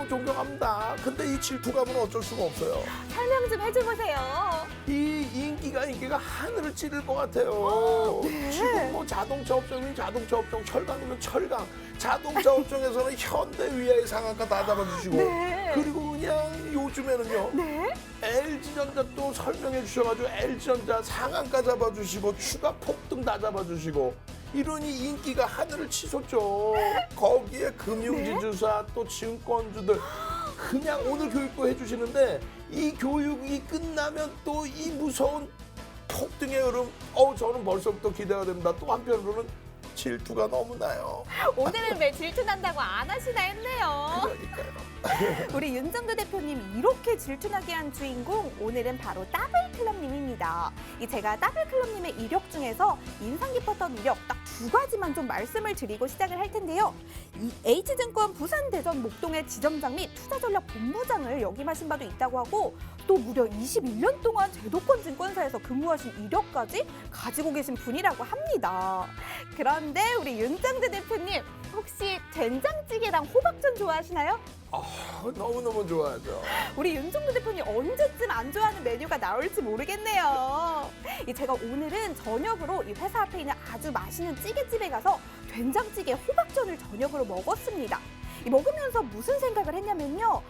존경합니다. 근데 이 질투감은 어쩔 수가 없어요. 설명 좀 해줘보세요. 이 인기가 하늘을 찌를 것 같아요. 네. 지금 뭐 자동차 업종이면 자동차 업종, 철강이면 철강, 자동차 업종에서는 현대, 위아의 상한가 다 잡아주시고, 네. 그리고 그냥 요즘에는요. 네? LG전자 또 설명해 주셔가지고 LG전자 상한가 잡아주시고 추가 폭등 다 잡아주시고 이러니 인기가 하늘을 치솟죠. 거기에 금융지주사 또 증권주들 그냥 오늘 교육도 해주시는데 이 교육이 끝나면 또 이 무서운 폭등의 흐름 저는 벌써부터 기대가 됩니다. 또 한편으로는 질투가 너무 나요. 오늘은 왜 질투난다고 안 하시나 했네요. 그러니까요. 우리 윤정도 대표님 이렇게 질투나게 한 주인공 오늘은 바로 더블클럽님입니다. 제가 더블클럽님의 이력 중에서 인상 깊었던 이력 딱 두 가지만 좀 말씀을 드리고 시작을 할 텐데요. 이 H증권 부산, 대전, 목동의 지점장 및 투자전략본부장을 역임하신 바도 있다고 하고 또 무려 21년 동안 제도권 증권사에서 근무하신 이력까지 가지고 계신 분이라고 합니다. 그런데 우리 윤정도 대표님 혹시 된장찌개랑 호박전 좋아하시나요? 너무너무 좋아하죠. 우리 윤정도 대표님 언제쯤 안 좋아하는 메뉴가 나올지 모르겠네요. 제가 오늘은 저녁으로 이 회사 앞에 있는 아주 맛있는 찌개집에 가서 된장찌개 호박전을 저녁으로 먹었습니다. 먹으면서 무슨 생각을 했냐면요.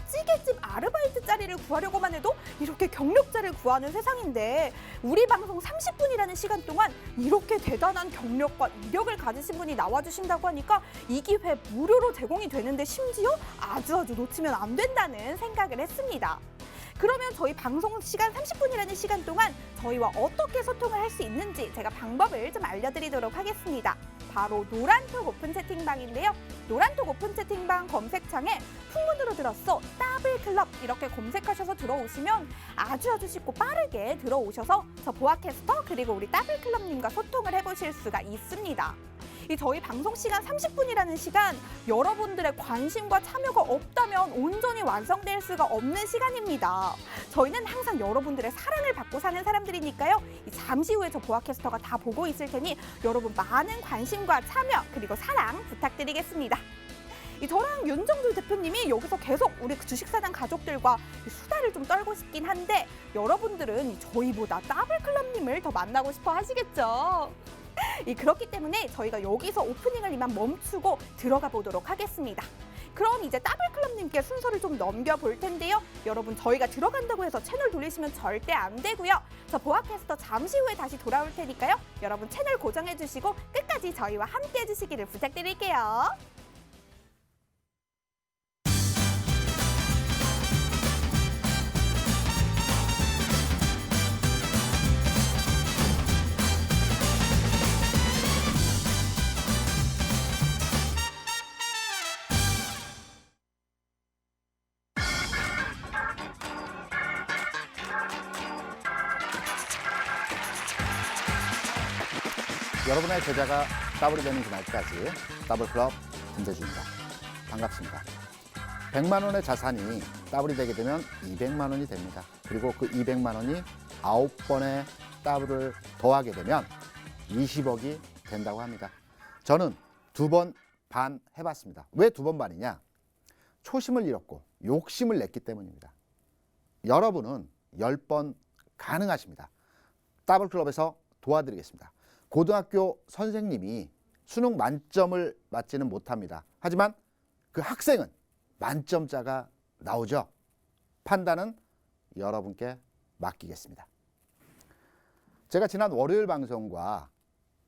찌개집 아르바이트 자리를 구하려고만 해도 이렇게 경력자를 구하는 세상인데 우리 방송 30분이라는 시간 동안 이렇게 대단한 경력과 이력을 가지신 분이 나와주신다고 하니까 이 기회 무료로 제공이 되는데 심지어 아주 놓치면 안 된다는 생각을 했습니다. 그러면 저희 방송 시간 30분이라는 시간 동안 저희와 어떻게 소통을 할 수 있는지 제가 방법을 좀 알려드리도록 하겠습니다. 바로 노란톡 오픈 채팅방인데요. 노란톡 오픈 채팅방 검색창에 풍문으로 들었어 더블클럽 이렇게 검색하셔서 들어오시면 아주 쉽고 빠르게 들어오셔서 저 보아캐스터 그리고 우리 더블클럽님과 소통을 해보실 수가 있습니다. 저희 방송 시간 30분이라는 시간 여러분들의 관심과 참여가 없다면 온전히 완성될 수가 없는 시간입니다. 저희는 항상 여러분들의 사랑을 받고 사는 사람들이니까요. 잠시 후에 저 보아캐스터가 다 보고 있을 테니 여러분 많은 관심과 참여 그리고 사랑 부탁드리겠습니다. 저랑 윤정도 대표님이 여기서 계속 우리 주식사장 가족들과 수다를 좀 떨고 싶긴 한데 여러분들은 저희보다 더블클럽님을 더 만나고 싶어 하시겠죠? 그렇기 때문에 저희가 여기서 오프닝을 이만 멈추고 들어가 보도록 하겠습니다. 그럼 이제 더블클럽님께 순서를 좀 넘겨볼 텐데요. 여러분 저희가 들어간다고 해서 채널 돌리시면 절대 안 되고요. 저 보아캐스터 잠시 후에 다시 돌아올 테니까요. 여러분 채널 고정해 주시고 끝까지 저희와 함께 해주시기를 부탁드릴게요. 여러분의 제자가 더블이 되는 그날까지 더블클럽 김대중입니다. 반갑습니다. 100만 원의 자산이 더블이 되게 되면 200만 원이 됩니다. 그리고 그 200만 원이 9번의 더블을 더하게 되면 20억이 된다고 합니다. 저는 2번 반 해봤습니다. 왜 2번 반이냐? 초심을 잃었고 욕심을 냈기 때문입니다. 여러분은 10번 가능하십니다. 더블클럽에서 도와드리겠습니다. 고등학교 선생님이 수능 만점을 맞지는 못합니다. 하지만 그 학생은 만점자가 나오죠. 판단은 여러분께 맡기겠습니다. 제가 지난 월요일 방송과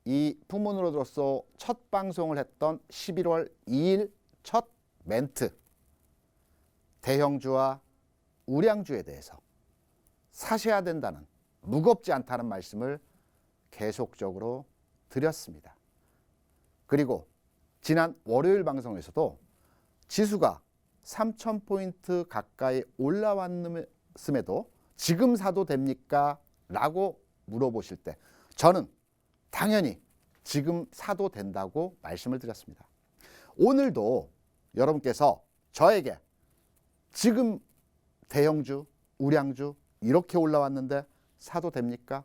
이 풍문으로서 첫 방송을 했던 11월 2일 첫 멘트 대형주와 우량주에 대해서 사셔야 된다는 무겁지 않다는 말씀을 계속적으로 드렸습니다. 그리고 지난 월요일 방송에서도 지수가 3,000포인트 가까이 올라왔음에도 지금 사도 됩니까? 라고 물어보실 때 저는 당연히 지금 사도 된다고 말씀을 드렸습니다. 오늘도 여러분께서 저에게 지금 대형주, 우량주 이렇게 올라왔는데 사도 됩니까?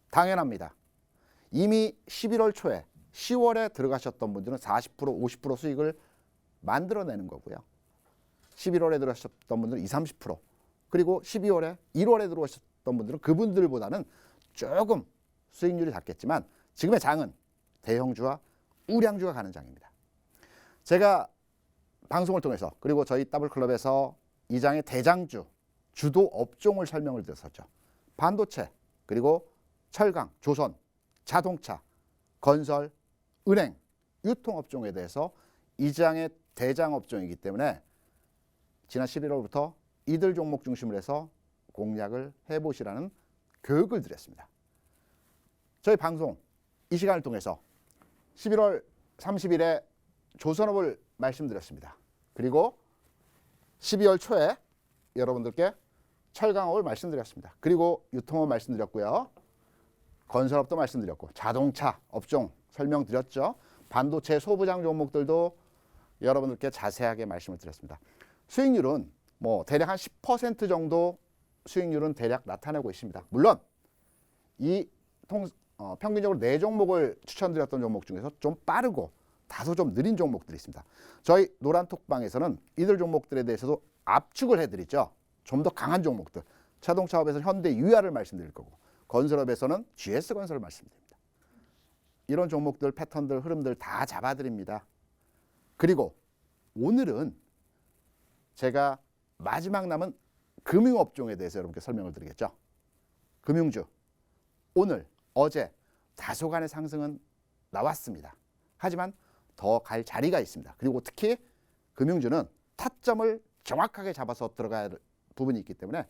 당연합니다. 이미 11월 초에 10월에 들어가셨던 분들은 40%, 50% 수익을 만들어내는 거고요. 11월에 들어오셨던 분들은 20, 30%, 그리고 12월에 1월에 들어오셨던 분들은 그분들보다는 조금 수익률이 낮겠지만 지금의 장은 대형주와 우량주가 가는 장입니다. 제가 방송을 통해서 그리고 저희 더블클럽에서 이 장의 대장주, 주도 업종을 설명을 드렸었죠. 반도체, 그리고 철강, 조선, 자동차, 건설, 은행, 유통업종에 대해서 이 장의 대장 업종이기 때문에 지난 11월부터 이들 종목 중심으로 해서 공략을 해보시라는 교육을 드렸습니다. 저희 방송 이 시간을 통해서 11월 30일에 조선업을 말씀드렸습니다. 그리고 12월 초에 여러분들께 철강업을 말씀드렸습니다. 그리고 유통업 말씀드렸고요. 건설업도 말씀드렸고 자동차 업종 설명드렸죠. 반도체 소부장 종목들도 여러분들께 자세하게 말씀을 드렸습니다. 수익률은 뭐 대략 한 10% 정도 수익률은 대략 나타내고 있습니다. 물론 이 평균적으로 4종목을 추천드렸던 종목 중에서 좀 빠르고 다소 좀 느린 종목들이 있습니다. 저희 노란톡방에서는 이들 종목들에 대해서도 압축을 해드리죠. 좀 더 강한 종목들. 자동차업에서 현대 유아를 말씀드릴 거고 건설업에서는 GS건설을 말씀드립니다. 이런 종목들, 패턴들, 흐름들 다 잡아드립니다. 그리고 오늘은 제가 마지막 남은 금융업종에 대해서 여러분께 설명을 드리겠죠. 금융주, 오늘, 어제 다소간의 상승은 나왔습니다. 하지만 더 갈 자리가 있습니다. 그리고 특히 금융주는 타점을 정확하게 잡아서 들어가야 할 부분이 있기 때문에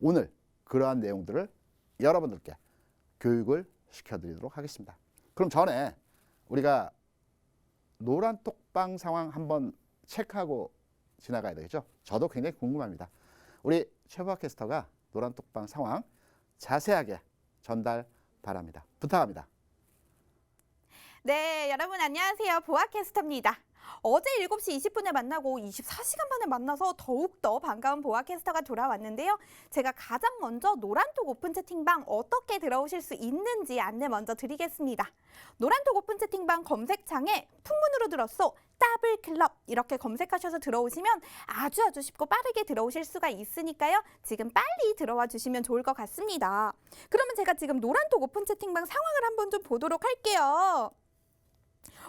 오늘 그러한 내용들을 여러분들께 교육을 시켜드리도록 하겠습니다. 그럼 전에 우리가 노란톡방 상황 한번 체크하고 지나가야 되겠죠. 저도 굉장히 궁금합니다. 우리 최보아 캐스터가 노란톡방 상황 자세하게 전달 바랍니다. 부탁합니다. 네, 여러분 안녕하세요. 보아캐스터입니다. 어제 7시 20분에 만나고 24시간 만에 만나서 더욱더 반가운 보아캐스터가 돌아왔는데요. 제가 가장 먼저 노란톡 오픈 채팅방 어떻게 들어오실 수 있는지 안내 먼저 드리겠습니다. 노란톡 오픈 채팅방 검색창에 풍문으로 들었어 더블클럽 이렇게 검색하셔서 들어오시면 아주 쉽고 빠르게 들어오실 수가 있으니까요. 지금 빨리 들어와 주시면 좋을 것 같습니다. 그러면 제가 지금 노란톡 오픈 채팅방 상황을 한번 좀 보도록 할게요.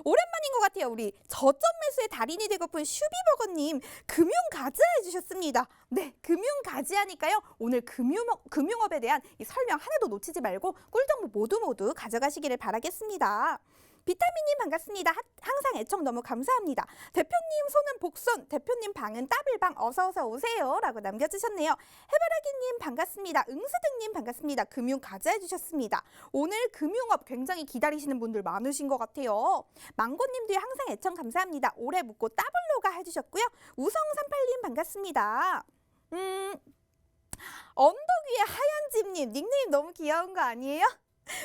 오랜만인 것 같아요. 우리 저점 매수의 달인이 되고픈 슈비버거님 금융가즈아 해주셨습니다. 네, 금융가즈아니까요. 오늘 금융업에 대한 이 설명 하나도 놓치지 말고 꿀정보 모두 가져가시기를 바라겠습니다. 비타민님 반갑습니다. 항상 애청 너무 감사합니다. 대표님 손은 복손, 대표님 방은 따블방 어서 오세요 라고 남겨주셨네요. 해바라기님 반갑습니다. 응스등님 반갑습니다. 금융 가자 해주셨습니다. 오늘 금융업 굉장히 기다리시는 분들 많으신 것 같아요. 망고님도 항상 애청 감사합니다. 오래 묵고 따블로가 해주셨고요. 우성38님 반갑습니다. 언덕 위에 하얀 집님 닉네임 너무 귀여운 거 아니에요?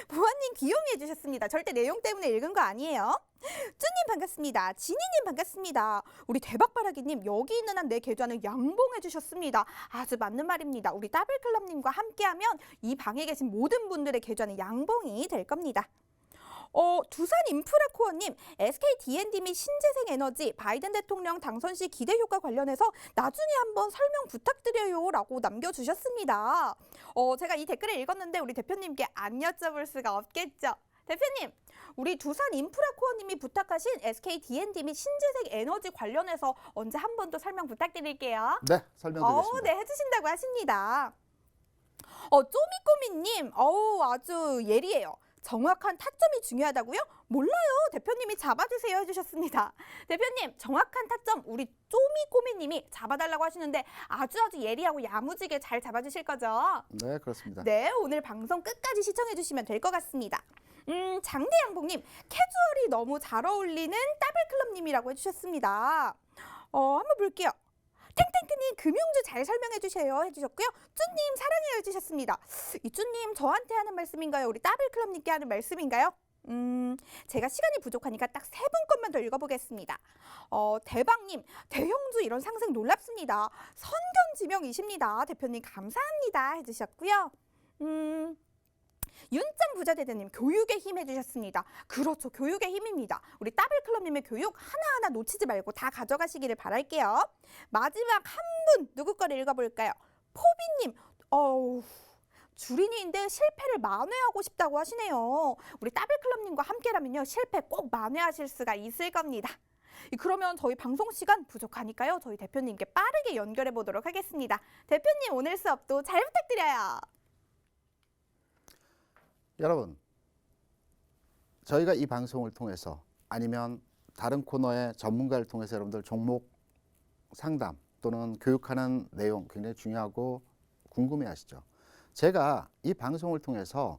보아님 귀요미 해주셨습니다. 절대 내용 때문에 읽은 거 아니에요. 쭈님 반갑습니다. 지니님 반갑습니다. 우리 대박바라기님 여기 있는 한 내 계좌는 양봉해주셨습니다. 아주 맞는 말입니다. 우리 더블클럽님과 함께하면 이 방에 계신 모든 분들의 계좌는 양봉이 될 겁니다. 두산 인프라코어님 SK D&D 및 신재생 에너지 바이든 대통령 당선 시 기대 효과 관련해서 나중에 한번 설명 부탁드려요 라고 남겨주셨습니다. 제가 이 댓글을 읽었는데 우리 대표님께 안 여쭤볼 수가 없겠죠. 대표님, 우리 두산 인프라코어님이 부탁하신 SK D&D 및 신재생 에너지 관련해서 언제 한 번 더 설명 부탁드릴게요. 네, 설명드리겠습니다. 네, 해주신다고 하십니다. 쪼미꼬미님, 아주 예리해요. 정확한 타점이 중요하다고요? 몰라요. 대표님이 잡아주세요 해주셨습니다. 대표님 정확한 타점 우리 쪼미꼬미님이 잡아달라고 하시는데 아주 예리하고 야무지게 잘 잡아주실 거죠? 네, 그렇습니다. 네, 오늘 방송 끝까지 시청해주시면 될 것 같습니다. 장대양봉님 캐주얼이 너무 잘 어울리는 더블클럽님이라고 해주셨습니다. 한번 볼게요. 탱탱크님 금융주 잘 설명해 주세요 해주셨고요. 쭈님 사랑해요 해주셨습니다. 이 쭈님 저한테 하는 말씀인가요? 우리 더블클럽님께 하는 말씀인가요? 제가 시간이 부족하니까 딱 3분 것만 더 읽어보겠습니다. 대박님 대형주 이런 상승 놀랍습니다. 선견지명이십니다. 대표님 감사합니다 해주셨고요. 윤짱 부자대대님 교육의 힘 해주셨습니다. 그렇죠. 교육의 힘입니다. 우리 따블클럽님의 교육 하나하나 놓치지 말고 다 가져가시기를 바랄게요. 마지막 한 분 누구 거를 읽어볼까요? 포비님. 주린이인데 실패를 만회하고 싶다고 하시네요. 우리 따블클럽님과 함께라면요. 실패 꼭 만회하실 수가 있을 겁니다. 그러면 저희 방송 시간 부족하니까요. 저희 대표님께 빠르게 연결해 보도록 하겠습니다. 대표님 오늘 수업도 잘 부탁드려요. 여러분, 저희가 이 방송을 통해서 아니면 다른 코너의 전문가를 통해서 여러분들 종목 상담 또는 교육하는 내용 굉장히 중요하고 궁금해하시죠. 제가 이 방송을 통해서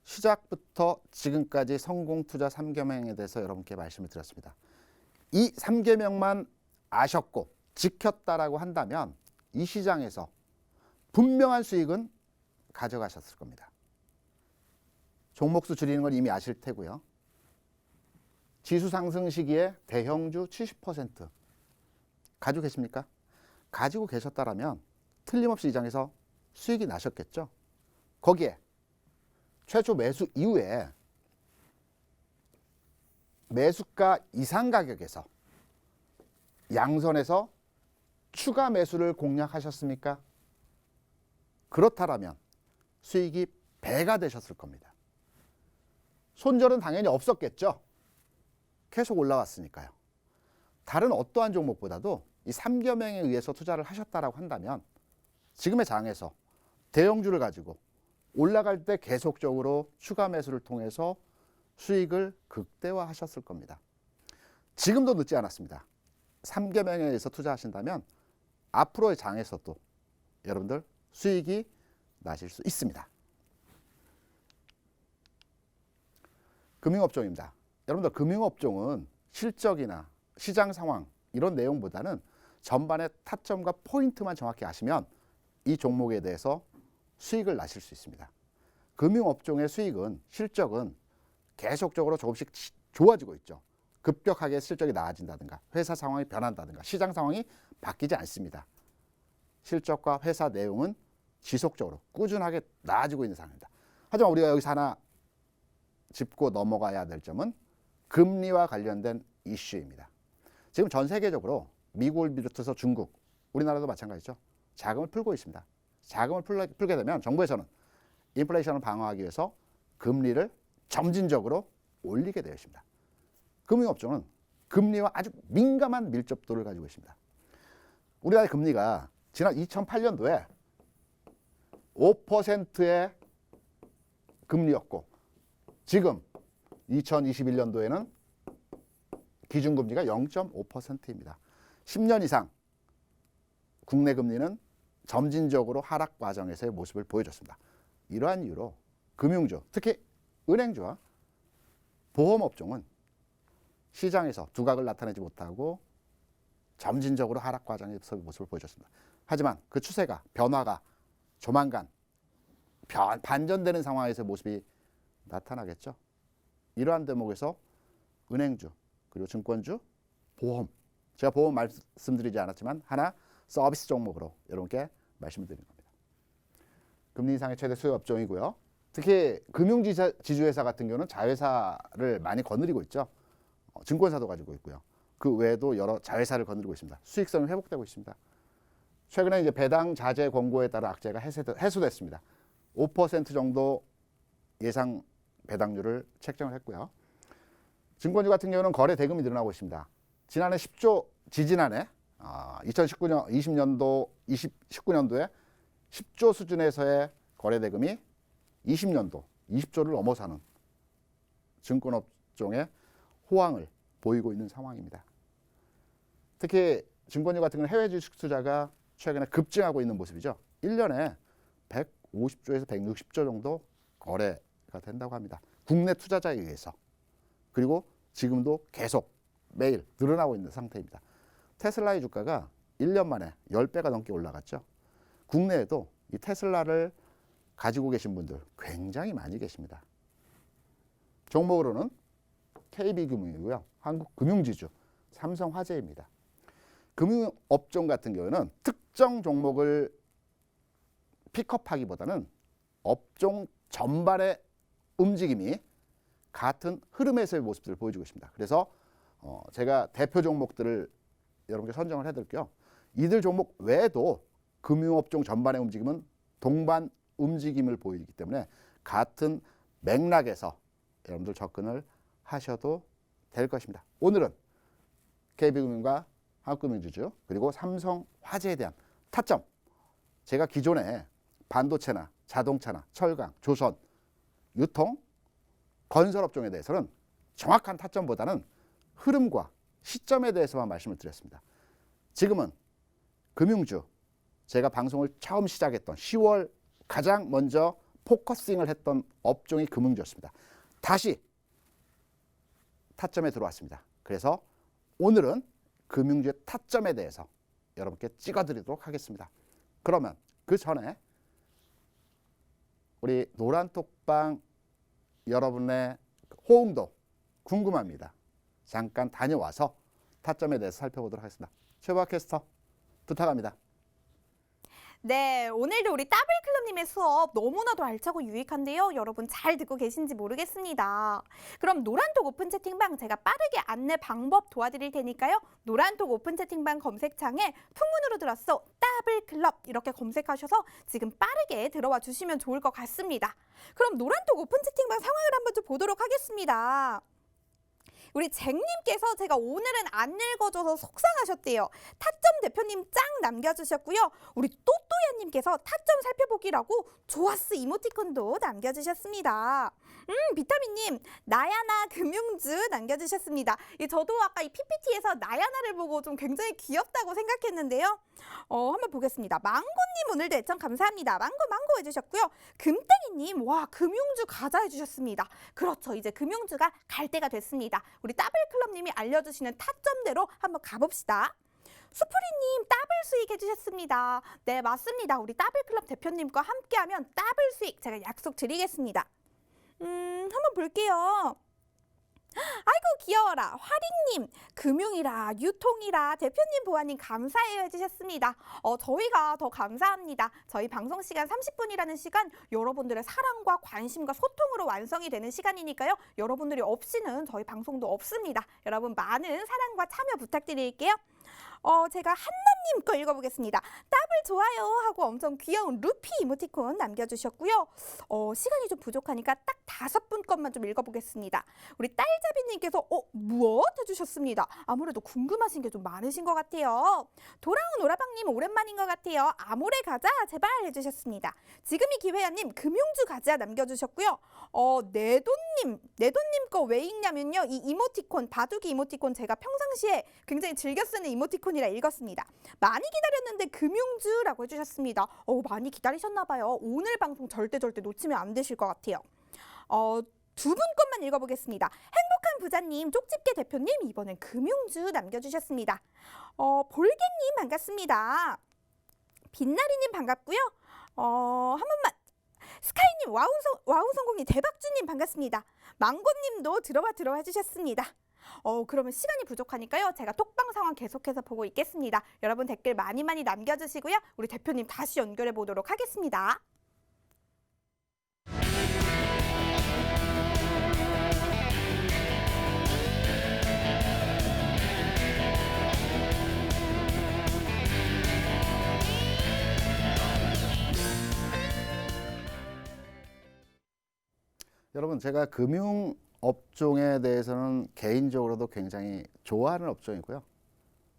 시작부터 지금까지 성공 투자 3계명에 대해서 여러분께 말씀을 드렸습니다. 이 3계명만 아셨고 지켰다라고 한다면 이 시장에서 분명한 수익은 가져가셨을 겁니다. 종목수 줄이는 걸 이미 아실 테고요. 지수 상승 시기에 대형주 70% 가지고 계십니까? 가지고 계셨다라면 틀림없이 이 장에서 수익이 나셨겠죠. 거기에 최초 매수 이후에 매수가 이상 가격에서 양선에서 추가 매수를 공략하셨습니까? 그렇다면 수익이 배가 되셨을 겁니다. 손절은 당연히 없었겠죠. 계속 올라왔으니까요. 다른 어떠한 종목보다도 이 3계명에 의해서 투자를 하셨다라고 한다면 지금의 장에서 대형주를 가지고 올라갈 때 계속적으로 추가 매수를 통해서 수익을 극대화하셨을 겁니다. 지금도 늦지 않았습니다. 3계명에 의해서 투자하신다면 앞으로의 장에서도 여러분들 수익이 나실 수 있습니다. 금융업종입니다. 여러분들 금융업종은 실적이나 시장 상황 이런 내용보다는 전반의 타점과 포인트만 정확히 아시면 이 종목에 대해서 수익을 나실 수 있습니다. 금융업종의 수익은 실적은 계속적으로 조금씩 좋아지고 있죠. 급격하게 실적이 나아진다든가 회사 상황이 변한다든가 시장 상황이 바뀌지 않습니다. 실적과 회사 내용은 지속적으로 꾸준하게 나아지고 있는 상황입니다. 하지만 우리가 여기서 하나 짚고 넘어가야 될 점은 금리와 관련된 이슈입니다. 지금 전 세계적으로 미국을 비롯해서 중국, 우리나라도 마찬가지죠. 자금을 풀고 있습니다. 자금을 풀게 되면 정부에서는 인플레이션을 방어하기 위해서 금리를 점진적으로 올리게 되어 있습니다. 금융업종은 금리와 아주 민감한 밀접도를 가지고 있습니다. 우리나라의 금리가 지난 2008년도에 5%의 금리였고 지금 2021년도에는 기준금리가 0.5%입니다. 10년 이상 국내 금리는 점진적으로 하락 과정에서의 모습을 보여줬습니다. 이러한 이유로 금융주, 특히 은행주와 보험업종은 시장에서 두각을 나타내지 못하고 점진적으로 하락 과정에서의 모습을 보여줬습니다. 하지만 그 추세가 변화가 조만간 반전되는 상황에서의 모습이 나타나겠죠. 이러한 대목에서 은행주, 그리고 증권주, 보험, 제가 보험 말씀드리지 않았지만 하나 서비스 종목으로 여러분께 말씀을 드리는 겁니다. 금리 인상의 최대 수요 업종이고요. 특히 금융지주회사 같은 경우는 자회사를 많이 거느리고 있죠. 증권사도 가지고 있고요. 그 외에도 여러 자회사를 거느리고 있습니다. 수익성이 회복되고 있습니다. 최근에 이제 배당 자제 권고에 따라 악재가 해소됐습니다. 5% 정도 예상 배당률을 책정을 했고요. 증권주 같은 경우는 거래 대금이 늘어나고 있습니다. 지난해 10조, 지지난해 2019년도에 10조 수준에서의 거래 대금이 20년도 20조를 넘어서는 증권업종의 호황을 보이고 있는 상황입니다. 특히 증권주 같은 경우는 해외 주식 투자가 최근에 급증하고 있는 모습이죠. 1년에 150조에서 160조 정도 거래가 된다고 합니다. 국내 투자자에 의해서. 그리고 지금도 계속 매일 늘어나고 있는 상태입니다. 테슬라의 주가가 1년 만에 10배가 넘게 올라갔죠. 국내에도 이 테슬라를 가지고 계신 분들 굉장히 많이 계십니다. 종목으로는 KB금융이고요. 한국금융지주, 삼성화재입니다. 금융업종 같은 경우는 특정 종목을 픽업하기보다는 업종 전반의 움직임이 같은 흐름에서의 모습들을 보여주고 있습니다. 그래서 제가 대표 종목들을 여러분께 선정을 해드릴게요. 이들 종목 외에도 금융업종 전반의 움직임은 동반 움직임을 보이기 때문에 같은 맥락에서 여러분들 접근을 하셔도 될 것입니다. 오늘은 KB금융과 한국금융지주 그리고 삼성화재에 대한 타점, 제가 기존에 반도체나 자동차나 철강, 조선, 유통, 건설업종에 대해서는 정확한 타점보다는 흐름과 시점에 대해서만 말씀을 드렸습니다. 지금은 금융주, 제가 방송을 처음 시작했던 10월 가장 먼저 포커싱을 했던 업종이 금융주였습니다. 다시 타점에 들어왔습니다. 그래서 오늘은 금융주의 타점에 대해서 여러분께 찍어드리도록 하겠습니다. 그러면 그 전에 우리 노란톡방 여러분의 호응도 궁금합니다. 잠깐 다녀와서 타점에 대해서 살펴보도록 하겠습니다. 최보아 캐스터 부탁합니다. 네, 오늘도 우리 따블클럽님의 수업 너무나도 알차고 유익한데요. 여러분 잘 듣고 계신지 모르겠습니다. 그럼 노란톡 오픈 채팅방 제가 빠르게 안내 방법 도와드릴 테니까요. 노란톡 오픈 채팅방 검색창에 풍문으로 들었어 따블클럽 이렇게 검색하셔서 지금 빠르게 들어와 주시면 좋을 것 같습니다. 그럼 노란톡 오픈 채팅방 상황을 한번 좀 보도록 하겠습니다. 우리 잭님께서 제가 오늘은 안 읽어줘서 속상하셨대요. 타점 대표님 짱 남겨주셨고요. 우리 또또야님께서 타점 살펴보기라고 좋았어 이모티콘도 남겨주셨습니다. 비타민님 나야나 금융주 남겨주셨습니다. 저도 아까 이 PPT에서 나야나를 보고 좀 굉장히 귀엽다고 생각했는데요. 한번 보겠습니다. 망고님 오늘도 애청 감사합니다. 망고 해주셨고요. 금땡이님 와 금융주 가자 해주셨습니다. 그렇죠. 이제 금융주가 갈 때가 됐습니다. 우리 따블클럽님이 알려주시는 타점대로 한번 가봅시다. 수프리님 더블 수익 해주셨습니다. 네 맞습니다. 우리 따블클럽 대표님과 함께하면 더블 수익 제가 약속 드리겠습니다. 한번 볼게요. 아이고 귀여워라. 화링님 금융이라 유통이라 대표님 보아님 감사해요 해주셨습니다. 저희가 더 감사합니다. 저희 방송 시간 30분이라는 시간 여러분들의 사랑과 관심과 소통으로 완성이 되는 시간이니까요. 여러분들이 없이는 저희 방송도 없습니다. 여러분 많은 사랑과 참여 부탁드릴게요. 제가 한나님 거 읽어보겠습니다. 더블 좋아요 하고 엄청 귀여운 루피 이모티콘 남겨주셨고요. 시간이 좀 부족하니까 딱 5분 것만 좀 읽어보겠습니다. 우리 딸자비님께서 무엇 해주셨습니다. 아무래도 궁금하신 게 좀 많으신 것 같아요. 돌아온 오라방님 오랜만인 것 같아요. 아모레 가자 제발 해주셨습니다. 지금이 기회야님 금융주 가자 남겨주셨고요. 내돈님 거 왜 읽냐면요. 이 이모티콘 바둑이 이모티콘 제가 평상시에 굉장히 즐겨 쓰는 이모티콘이라 읽었습니다. 많이 기다렸는데 금융주라고 해주셨습니다. 많이 기다리셨나봐요. 오늘 방송 절대 놓치면 안 되실 것 같아요. 두 분 것만 읽어보겠습니다. 행복한 부자님, 쪽집게 대표님 이번엔 금융주 남겨주셨습니다. 볼개님 반갑습니다. 빛나리님 반갑고요. 한 번만 스카이님 와우 성공님 대박주님 반갑습니다. 망고님도 들어와 해주셨습니다. 그러면 시간이 부족하니까요. 제가 톡방 상황 계속해서 보고 있겠습니다. 여러분 댓글 많이 남겨주시고요. 우리 대표님 다시 연결해 보도록 하겠습니다. 여러분 제가 금융 업종에 대해서는 개인적으로도 굉장히 좋아하는 업종이고요.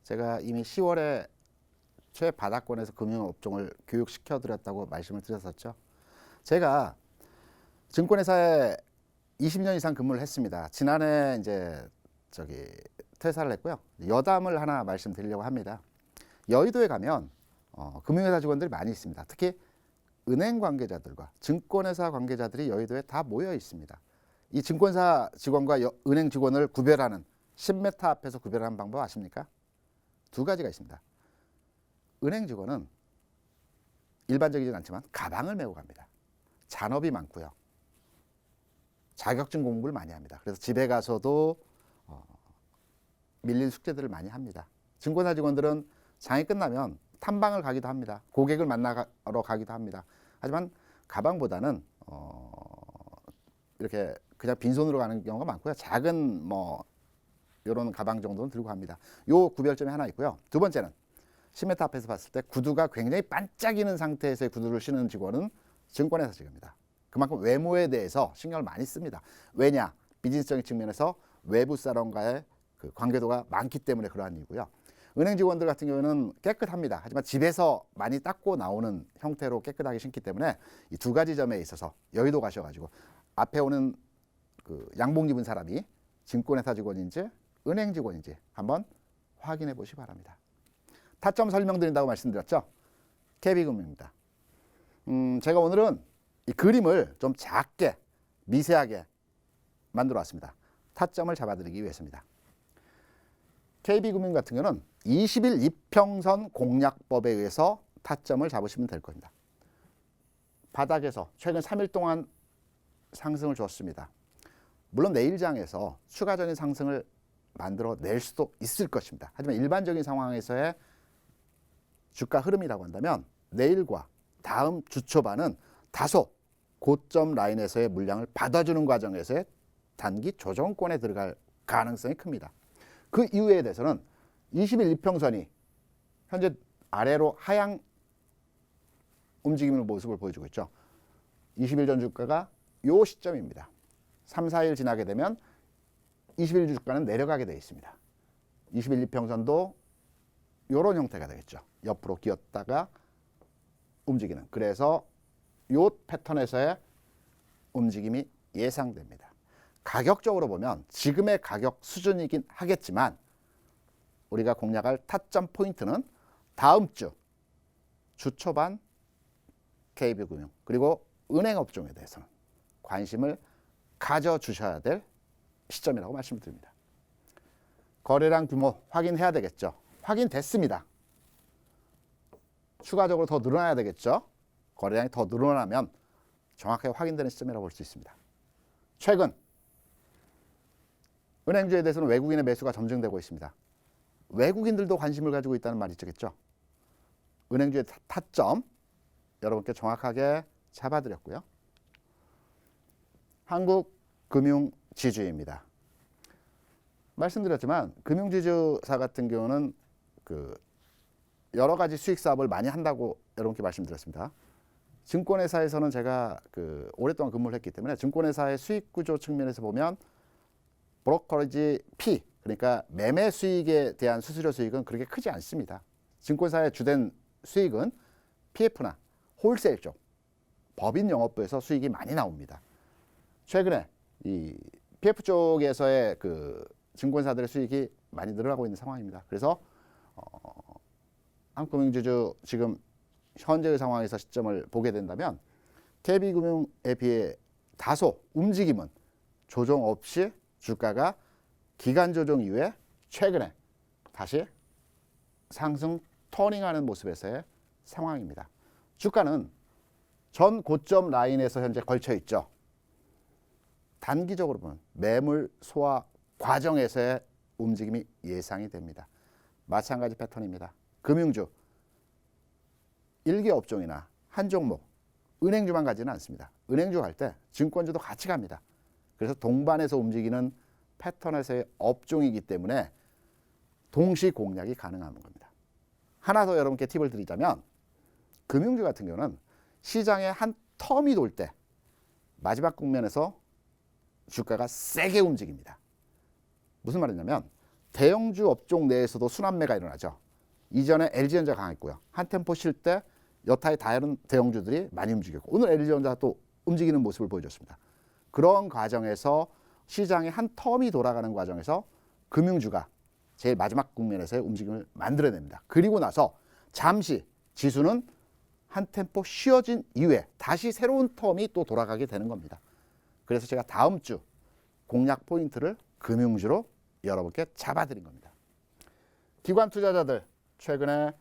제가 이미 10월에 최바닥권에서 금융업종을 교육시켜드렸다고 말씀을 드렸었죠. 제가 증권회사에 20년 이상 근무를 했습니다. 지난해 이제 퇴사를 했고요. 여담을 하나 말씀드리려고 합니다. 여의도에 가면 금융회사 직원들이 많이 있습니다. 특히 은행 관계자들과 증권회사 관계자들이 여의도에 다 모여 있습니다. 이 증권사 직원과 은행 직원을 구별하는 10m 앞에서 구별하는 방법 아십니까? 두 가지가 있습니다. 은행 직원은 일반적이진 않지만 가방을 메고 갑니다. 잔업이 많고요. 자격증 공부를 많이 합니다. 그래서 집에 가서도 밀린 숙제들을 많이 합니다. 증권사 직원들은 장이 끝나면 탐방을 가기도 합니다. 고객을 만나러 가기도 합니다. 하지만 가방보다는 이렇게 그냥 빈손으로 가는 경우가 많고요. 작은 뭐 이런 가방 정도는 들고 갑니다. 요 구별점이 하나 있고요. 두 번째는 10m 앞에서 봤을 때 구두가 굉장히 반짝이는 상태에서의 구두를 신는 직원은 증권회사 직원입니다. 그만큼 외모에 대해서 신경을 많이 씁니다. 왜냐? 비즈니스적인 측면에서 외부 사람과의 그 관계도가 많기 때문에 그러한 이유고요. 은행 직원들 같은 경우는 깨끗합니다. 하지만 집에서 많이 닦고 나오는 형태로 깨끗하게 신기 때문에 이 두 가지 점에 있어서 여의도 가셔가지고 앞에 오는 그 양복 입은 사람이 증권회사 직원인지 은행 직원인지 한번 확인해 보시기 바랍니다. 타점 설명드린다고 말씀드렸죠. KB금융입니다. 제가 오늘은 이 그림을 좀 작게 미세하게 만들어 왔습니다. 타점을 잡아드리기 위해서입니다. KB금융 같은 경우는 20일 이평선 공략법에 의해서 타점을 잡으시면 될 겁니다. 바닥에서 최근 3일 동안 상승을 줬습니다. 물론 내일장에서 추가적인 상승을 만들어 낼 수도 있을 것입니다. 하지만 일반적인 상황에서의 주가 흐름이라고 한다면 내일과 다음 주 초반은 다소 고점 라인에서의 물량을 받아주는 과정에서의 단기 조정권에 들어갈 가능성이 큽니다. 그 이유에 대해서는 20일 이평선이 현재 아래로 하향 움직이는 모습을 보여주고 있죠. 20일 전 주가가 이 시점입니다. 3, 4일 지나게 되면 21주 주가는 내려가게 되어 있습니다. 20일 이평선도 이런 형태가 되겠죠. 옆으로 기었다가 움직이는. 그래서 이 패턴에서의 움직임이 예상됩니다. 가격적으로 보면 지금의 가격 수준이긴 하겠지만 우리가 공략할 타점 포인트는 다음 주 초반 KB금융 그리고 은행 업종에 대해서는 관심을 가져주셔야 될 시점이라고 말씀드립니다. 거래량 규모 확인해야 되겠죠. 확인됐습니다. 추가적으로 더 늘어나야 되겠죠. 거래량이 더 늘어나면 정확하게 확인되는 시점이라고 볼 수 있습니다. 최근 은행주에 대해서는 외국인의 매수가 점증되고 있습니다. 외국인들도 관심을 가지고 있다는 말이 있겠죠. 은행주의 타점 여러분께 정확하게 잡아드렸고요. 한국금융지주입니다. 말씀드렸지만 금융지주사 같은 경우는 그 여러 가지 수익 사업을 많이 한다고 여러분께 말씀드렸습니다. 증권회사에서는 제가 그 오랫동안 근무를 했기 때문에 증권회사의 수익 구조 측면에서 보면 브로커리지 피 그러니까 매매 수익에 대한 수수료 수익은 그렇게 크지 않습니다. 증권사의 주된 수익은 PF나 홀세일 쪽 법인 영업부에서 수익이 많이 나옵니다. 최근에 이 PF 쪽에서의 그 증권사들의 수익이 많이 늘어나고 있는 상황입니다. 그래서 한국금융지주 지금 현재의 상황에서 시점을 보게 된다면 KB금융에 비해 다소 움직임은 조정 없이 주가가 기간 조정 이후에 최근에 다시 상승 터닝하는 모습에서의 상황입니다. 주가는 전 고점 라인에서 현재 걸쳐 있죠. 단기적으로 보면 매물 소화 과정에서의 움직임이 예상이 됩니다. 마찬가지 패턴입니다. 금융주, 일개 업종이나 한 종목, 은행주만 가지는 않습니다. 은행주 갈 때 증권주도 같이 갑니다. 그래서 동반해서 움직이는 패턴에서의 업종이기 때문에 동시 공략이 가능한 겁니다. 하나 더 여러분께 팁을 드리자면 금융주 같은 경우는 시장의 한 텀이 돌 때 마지막 국면에서 주가가 세게 움직입니다. 무슨 말이냐면 대형주 업종 내에서도 순환매가 일어나죠. 이전에 LG전자 강했고요. 한 템포 쉴 때 여타의 다른 대형주들이 많이 움직였고 오늘 LG전자 또 움직이는 모습을 보여줬습니다. 그런 과정에서 시장의 한 텀이 돌아가는 과정에서 금융주가 제일 마지막 국면에서의 움직임을 만들어냅니다. 그리고 나서 잠시 지수는 한 템포 쉬어진 이후에 다시 새로운 텀이 또 돌아가게 되는 겁니다. 그래서 제가 다음 주 공략 포인트를 금융주로 여러분께 잡아드린 겁니다. 기관 투자자들 최근에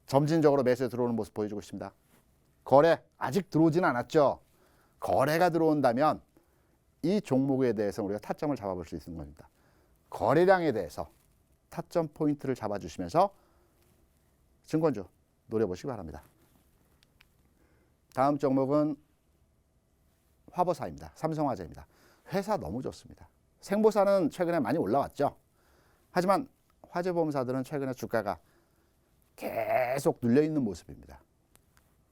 점진적으로 매수에 들어오는 모습 보여주고 있습니다. 거래 아직 들어오지는 않았죠. 거래가 들어온다면 이 종목에 대해서 우리가 타점을 잡아볼 수 있는 겁니다. 거래량에 대해서 타점 포인트를 잡아주시면서 증권주 노려보시기 바랍니다. 다음 종목은 화보사입니다. 삼성화재입니다. 회사 너무 좋습니다. 생보사는 최근에 많이 올라왔죠. 하지만 화재보험사들은 최근에 주가가 계속 눌려있는 모습입니다.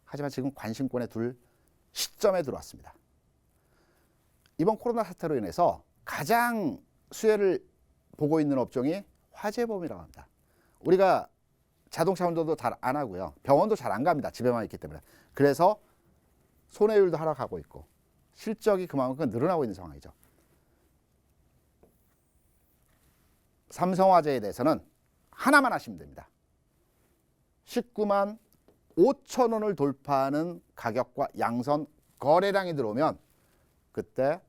하지만 지금 관심권에 둘 시점에 들어왔습니다. 이번 코로나 사태로 인해서 가장 수혜를 보고 있는 업종이 화재보험이라고 합니다. 우리가 자동차 운전도 잘 안 하고요. 병원도 잘 안 갑니다. 집에만 있기 때문에. 그래서 손해율도 하락하고 있고 실적이 그만큼 늘어나고 있는 상황이죠. 삼성화재에 대해서는 하나만 하시면 됩니다. 19만 5천 원을 돌파하는 가격과 양선 거래량이 들어오면 그때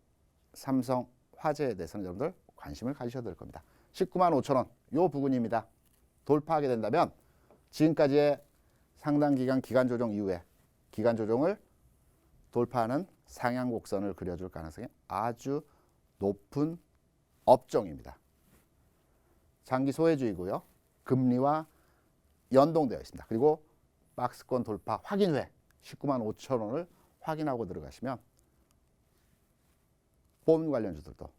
삼성화재에 대해서는 여러분들 관심을 가지셔야 될 겁니다. 19만 5천 원, 요 부근입니다. 돌파하게 된다면 지금까지의 상당 기간 기간 조정 이후에 기간 조정을 돌파하는 상향 곡선을 그려줄 가능성이 아주 높은 업종입니다. 장기 소외주이고요. 금리와 연동되어 있습니다. 그리고 박스권 돌파 확인 후에 19만 5천 원을 확인하고 들어가시면 보험 관련주들도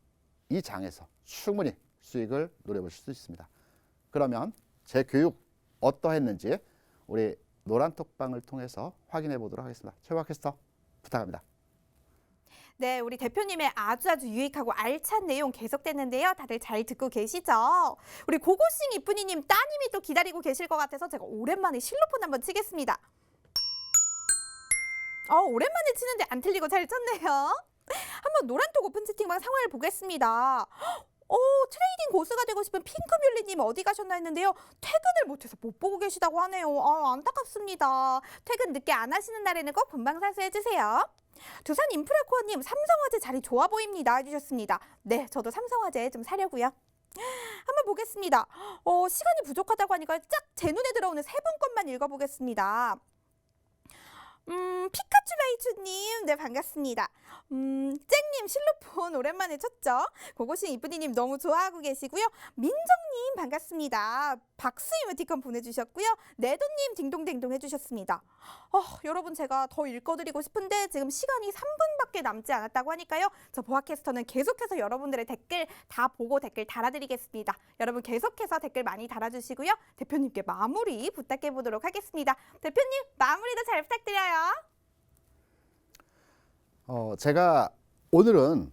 이 장에서 충분히 수익을 노려보실 수 있습니다. 그러면 제 교육 어떠했는지 우리 노란톡방을 통해서 확인해 보도록 하겠습니다. 최박 캐스터 부탁합니다. 네, 우리 대표님의 아주 유익하고 알찬 내용 계속됐는데요. 다들 잘 듣고 계시죠? 우리 고고싱 이쁜이님 따님이 또 기다리고 계실 것 같아서 제가 오랜만에 실로폰 한번 치겠습니다. 오랜만에 치는데 안 틀리고 잘 쳤네요. 한번 노란톡 오픈 채팅방 상황을 보겠습니다. 트레이딩 고수가 되고 싶은 핑크뮬리님 어디 가셨나 했는데요. 퇴근을 못해서 못 보고 계시다고 하네요. 안타깝습니다. 퇴근 늦게 안 하시는 날에는 꼭 본방사수해주세요. 두산 인프라코어님 삼성화재 자리 좋아 보입니다 해주셨습니다. 네, 저도 삼성화재 좀 사려고요. 한번 보겠습니다. 시간이 부족하다고 하니까 쫙 제 눈에 들어오는 세 분 것만 읽어보겠습니다. 피카츄 라이츄님, 네 반갑습니다. 쨍님 실로폰 오랜만에 쳤죠? 고고싱 이쁜이님 너무 좋아하고 계시고요. 민정님 반갑습니다. 박수 이모티콘 보내주셨고요. 내도님 딩동댕동 해주셨습니다. 여러분 제가 더 읽어드리고 싶은데 지금 시간이 3분밖에 남지 않았다고 하니까요. 저 보아캐스터는 계속해서 여러분들의 댓글 다 보고 댓글 달아드리겠습니다. 여러분 계속해서 댓글 많이 달아주시고요. 대표님께 마무리 부탁해보도록 하겠습니다. 대표님 마무리도 잘 부탁드려요. 제가 오늘은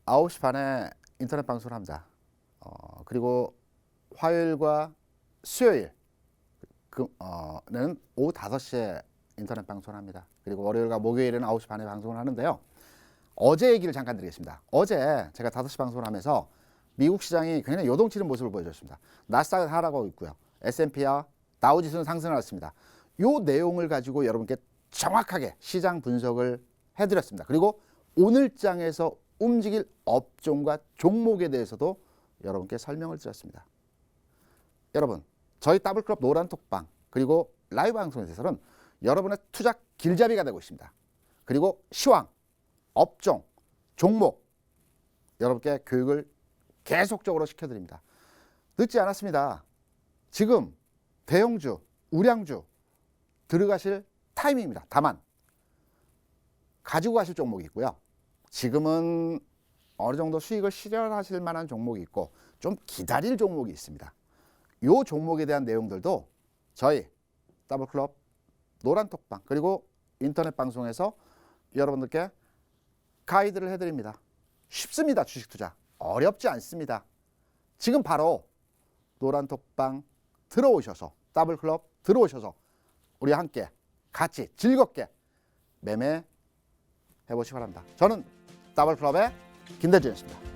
9시 반에 인터넷 방송을 합니다. 그리고 화요일과 수요일 는 오후 5시에 인터넷 방송을 합니다. 그리고 월요일과 목요일은 9시 반에 방송을 하는데요. 어제 얘기를 잠깐 드리겠습니다. 어제 제가 5시 방송을 하면서 미국 시장이 굉장히 요동치는 모습을 보여줬습니다. 나스닥은 하락하고 있고요. S&P와 다우지수는 상승하였습니다. 이 내용을 가지고 여러분께 정확하게 시장 분석을 해드렸습니다. 그리고 오늘 장에서 움직일 업종과 종목에 대해서도 여러분께 설명을 드렸습니다. 여러분, 저희 더블클럽 노란톡방 그리고 라이브 방송에 대해서는 여러분의 투자 길잡이가 되고 있습니다. 그리고 시황, 업종, 종목 여러분께 교육을 계속적으로 시켜드립니다. 늦지 않았습니다. 지금 대형주, 우량주 들어가실 타이밍입니다. 다만 가지고 가실 종목이 있고요. 지금은 어느 정도 수익을 실현하실 만한 종목이 있고 좀 기다릴 종목이 있습니다. 이 종목에 대한 내용들도 저희 더블클럽 노란톡방 그리고 인터넷 방송에서 여러분들께 가이드를 해드립니다. 쉽습니다. 주식 투자 어렵지 않습니다. 지금 바로 노란톡방 들어오셔서 더블클럽 들어오셔서 우리 함께 같이 즐겁게 매매 해보시기 바랍니다. 저는 더블클럽의 김대준이었습니다.